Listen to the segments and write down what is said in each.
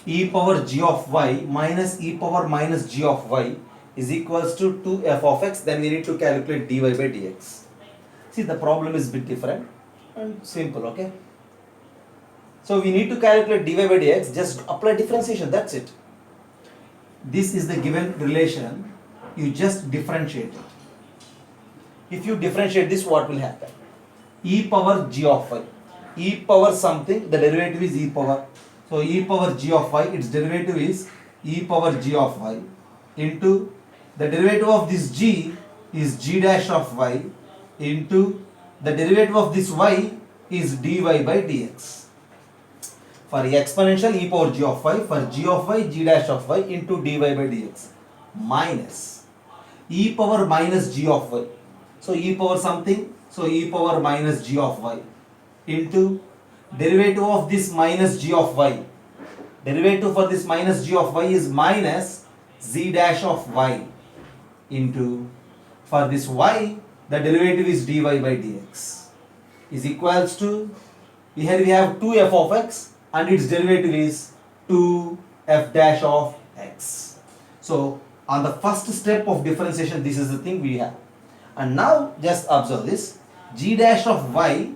e power g of y minus e power minus g of y is equals to 2f of x. Then we need to calculate dy by dx. See, the problem is a bit different and simple, okay? So we need to calculate dy by dx, just apply differentiation, that's it. This is the given relation, you just differentiate it. If you differentiate this, what will happen? E power g of y. E power something, the derivative is e power. So e power g of y, its derivative is e power g of y into the derivative of this g is g dash of y into the derivative of this y is dy by dx. For exponential e power g of y, for g of y, g dash of y into dy by dx minus e power minus g of y. So e power something, so e power minus g of y into derivative of this minus g of y. Derivative for this minus g of y is minus z dash of y into, for this y, the derivative is dy by dx is equals to, here we have 2f of x and its derivative is 2f dash of x. So on the first step of differentiation, this is the thing we have. And now just observe this, g dash of y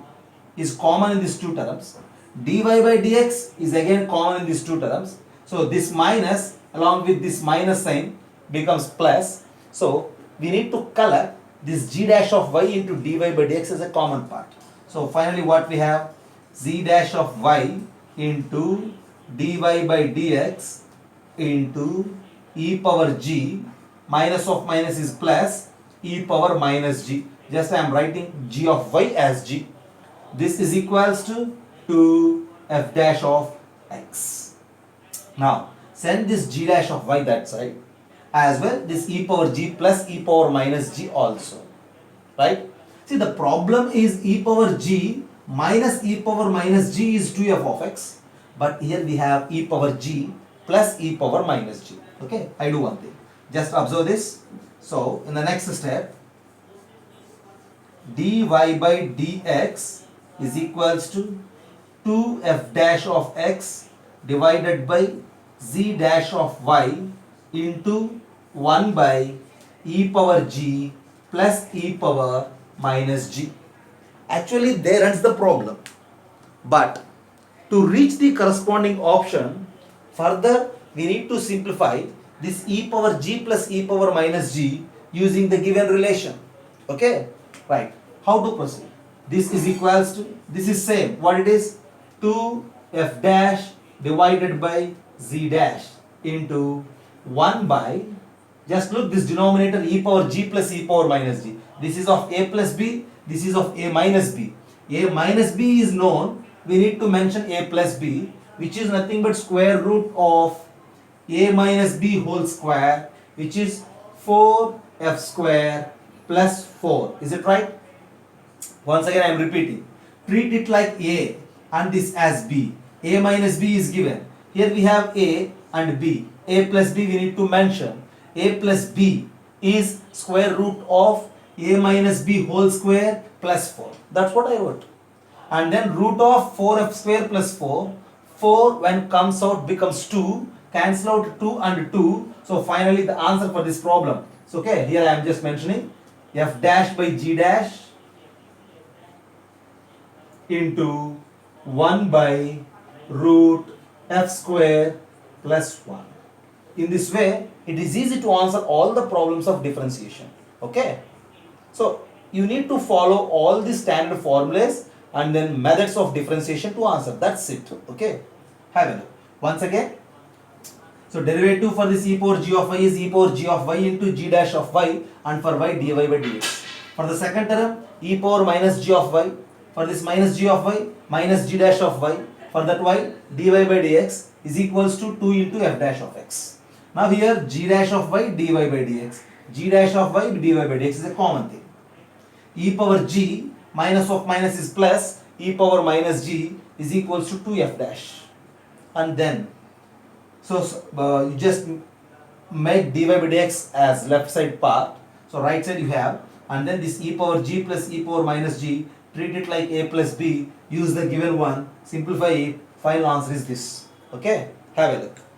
is common in these two terms, dy by dx is again common in these two terms. So this minus along with this minus sign becomes plus. So we need to collect this g dash of y into dy by dx as a common part. So finally what we have, z dash of y into dy by dx into e power g, minus of minus is plus, e power minus g. Just I am writing g of y as g. This is equals to 2f dash of x. Now send this g dash of y that side, as well this e power g plus e power minus g also, right? See, the problem is e power g minus e power minus g is 2f of x, but here we have e power g plus e power minus g. Okay, I do one thing, just observe this. So in the next step, dy by dx is equals to 2f dash of x divided by z dash of y into 1 by e power g plus e power minus g. Actually there ends the problem, but to reach the corresponding option, further we need to simplify this e power g plus e power minus g using the given relation. Okay, right, how to proceed? This is equals to, this is same, what it is, 2f dash divided by z dash into 1 by, just look this denominator, e power g plus e power minus g. This is of a plus b, this is of a minus b. A minus b is known, we need to mention a plus b, which is nothing but square root of a minus b whole square, which is 4f square plus 4. Is it right? Once again I am repeating, treat it like a and this as b. A minus b is given. Here we have a and b. A plus b we need to mention. A plus b is square root of a minus b whole square plus 4. That's what I wrote. And then root of 4f square plus 4. 4 when comes out becomes 2. Cancel out 2 and 2. So finally the answer for this problem. So okay, here I am just mentioning f dash by g dash into 1 by root f square plus 1. In this way, it is easy to answer all the problems of differentiation. Okay. So you need to follow all the standard formulas and then methods of differentiation to answer. That's it. Okay. Have a look. Once again. So derivative for this e power g of y is e power g of y into g dash of y, and for y dy by dx. For the second term, e power minus g of y. For this minus g of y minus g dash of y, for that y dy by dx is equals to 2 into f dash of x. Now here g dash of y dy by dx, g dash of y dy by dx is a common thing. E power g minus of minus is plus, e power minus g is equals to 2f dash. And then, so you just make dy by dx as left side part, so right side you have, and then this e power g plus e power minus g, treat it like a plus b, use the given one, simplify it, final answer is this. Okay. Have a look.